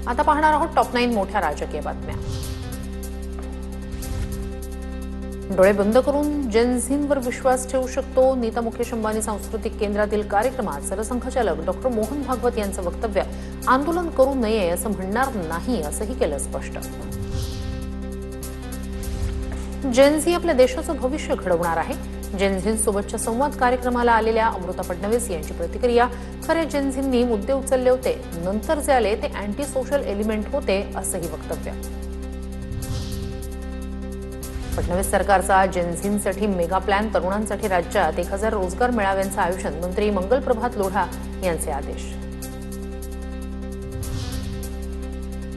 आता पाहणार आहोत टॉप 9 मोठ्या राजकीय बातम्या। डोळे बंद करून जेन झींवर विश्वास ठेवू शकतो। नीता मुकेश अंबानी सांस्कृतिक केंद्रातील कार्यक्रमात सरसंघचालक डॉ. मोहन भागवत यांचं वक्तव्य आंदोलन करू नये असं म्हणणार नाही असंही केलं स्पष्ट। जेन झी आपल्या देशाचं भविष्य घडवणार आहे। जेन झींसोबतच्या संवाद कार्यक्रमाला आलेल्या अमृता फडणवीस यांची प्रतिक्रिया, खरे जेन झींनी मुद्दे उचलले होते, नंतर जे आले ते अँटी सोशल एलिमेंट होते असंही वक्तव्य। फडणवीस सरकारचा जेन झींसाठी मेगा प्लॅन, तरुणांसाठी राज्यात 1000 रोजगार मेळाव्यांचं आयोजन, मंत्री मंगल प्रभात लोढा यांचे आदेश।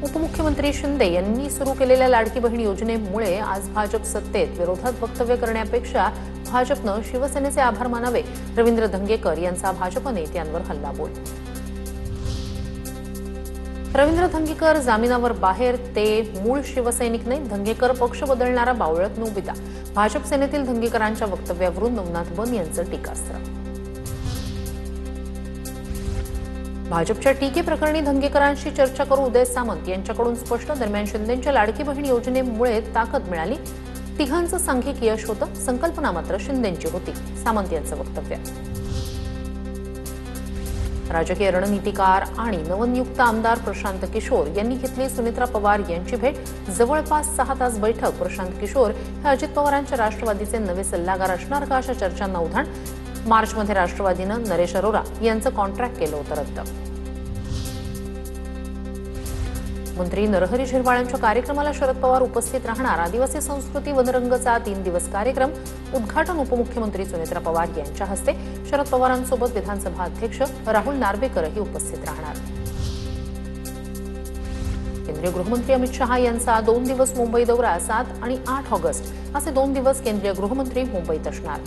उपमुख्यमंत्री शिंदे यांनी सुरू केलेल्या लाडकी बहीण योजनेमुळे आज भाजप सत्तेत, विरोधात वक्तव्य करण्यापेक्षा भाजपनं शिवसेनेचे आभार मानावे, रवींद्र धंगेकर यांचा भाजप नेत्यांवर हल्लाबोल। रवींद्र धंगेकर जामिनावर बाहेर, ते मूळ शिवसैनिक नाही, धंगेकर पक्ष बदलणारा बावळट नोबिता। भाजप सेनेतील धंगेकरांच्या वक्तव्यावरून नवनाथ बन यांचं टीकास्त्र। भाजपच्या टीकेप्रकरणी धंगेकरांशी चर्चा करू, उदय सामंत यांच्याकडून स्पष्ट। दरम्यान शिंदेंच्या लाडकी बहीण योजनेमुळे ताकद मिळाली, तिघांचं सांघिक यश होतं, संकल्पना मात्र शिंदेंची होती, सामंत यांचं वक्तव्य। राजकीय रणनीतिकार आणि नवनियुक्त आमदार प्रशांत किशोर यांनी घेतली सुनेत्रा पवार यांची भेट, जवळपास 6 तास बैठक। प्रशांत किशोर हे अजित पवारांच्या राष्ट्रवादीचे नवे सल्लागार असणार का अशा चर्चांना उधाण। मार्चमध्ये राष्ट्रवादीनं नरेश अरोरा यांचं कॉन्ट्रॅक्ट केलं होतं रद्द। मंत्री नरहरी झिरवाळांच्या कार्यक्रमाला शरद पवार उपस्थित राहणार, आदिवासी संस्कृती वनरंगचा 3 दिवस कार्यक्रम, उद्घाटन उपमुख्यमंत्री सुनेत्रा पवार यांच्या हस्ते। शरद पवारांसोबत विधानसभा अध्यक्ष राहुल नार्वेकरही उपस्थित राहणार। केंद्रीय गृहमंत्री अमित शहा यांचा 2 दिवस मुंबई दौरा, 7 आणि 8 ऑगस्ट असे 2 दिवस केंद्रीय गृहमंत्री मुंबईत असणार।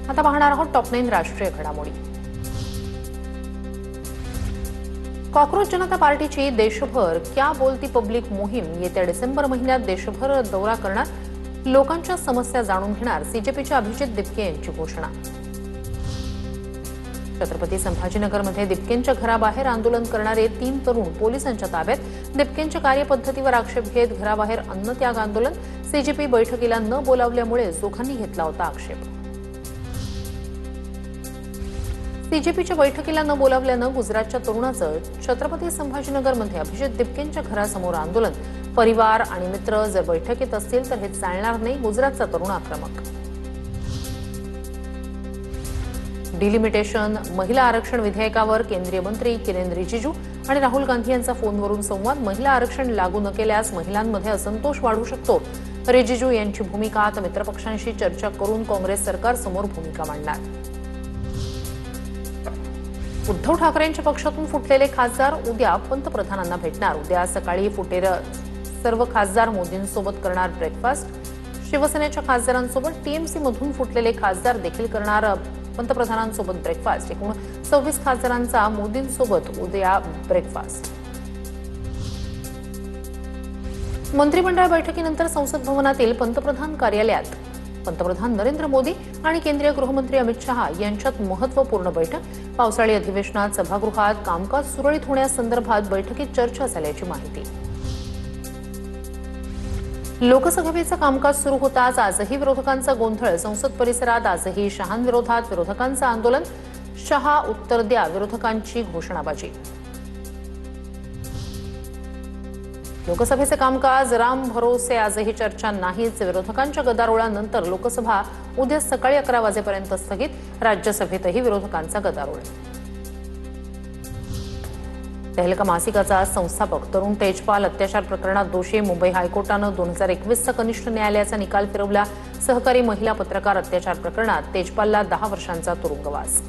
आता पाहणार आहोत टॉप 9 राष्ट्रीय घडामोडी। कॉकरोच जनता पार्टीची देशभर क्या बोलती पब्लिक मोहीम येत्या डिसेंबर महिन्यात देशभर दौरा करणार, लोकांच्या समस्या जाणून घेणार, सीजेपीच्या अभिजित दिपके यांची घोषणा। छत्रपती संभाजीनगरमध्ये दिपकेंच्या घराबाहेर आंदोलन करणारे 3 तरुण पोलिसांच्या ताब्यात, दिपकेंच्या कार्यपद्धतीवर आक्षेप घेत घराबाहेर अन्नत्याग आंदोलन, सीजेपी बैठकीला न बोलावल्यामुळे जोखांनी घेतला होता आक्षेप। सीजेपीच्या बैठकीला न बोलावल्यानं गुजरातच्या तरुणाचं छत्रपती संभाजीनगरमध्ये अभिजित दिपकेंच्या घरासमोर आंदोलन, परिवार आणि मित्र जर बैठकीत असतील तर हे चालणार नाही, गुजरातचा तरुण आक्रमक। डिलिमिटेशन, महिला आरक्षण विधेयकावर केंद्रीय मंत्री किरेन रिजिजू आणि राहुल गांधी यांचा फोनवरून संवाद, महिला आरक्षण लागू न केल्यास महिलांमध्ये असंतोष वाढू शकतो, रिजिजू यांची भूमिका, तर मित्रपक्षांशी चर्चा करून काँग्रेस सरकारसमोर भूमिका मांडणार। उद्धव ठाकरेंच्या पक्षातून फुटलेले खासदार उद्या पंतप्रधानांना भेटणार, उद्या सकाळी फुटेर सर्व खासदार मोदींसोबत करणार ब्रेकफास्ट। शिवसेनेच्या खासदारांसोबत टीएमसी मधून फुटलेले खासदार देखील करणार पंतप्रधानांसोबत ब्रेकफास्ट। एकूण 26 खासदारांचा मोदींसोबत उद्या ब्रेकफास्ट। मंत्रिमंडळ बैठकीनंतर संसद भवनातील पंतप्रधान कार्यालयात पंतप्रधान नरेंद्र मोदी आणि केंद्रीय गृहमंत्री अमित शहा यांच्यात महत्त्वपूर्ण बैठक। पावसाळी अधिवेशनात सभागृहात कामकाज सुरळीत होण्यासंदर्भात बैठकीत चर्चा झाल्याची माहिती। लोकसभेचं कामकाज सुरू होताच आजही विरोधकांचा गोंधळ, संसद परिसरात आजही शहांविरोधात विरोधकांचं आंदोलन, शहा उत्तर द्या विरोधकांची घोषणाबाजी। लोकसभेचे कामकाज राम भरोसे, आजही चर्चा नाहीच, विरोधकांच्या गदारोळानंतर लोकसभा उद्या सकाळी 11 वाजेपर्यंत स्थगित, राज्यसभेतही विरोधकांचा गदारोळ। तहलका मासिकाचा संस्थापक तरुण तेजपाल अत्याचार प्रकरणात दोषी, मुंबई हायकोर्टानं 2021चा कनिष्ठ न्यायालयाचा निकाल फिरवला, सहकारी महिला पत्रकार अत्याचार प्रकरणात तेजपालला 10 वर्षांचा तुरुंगवास।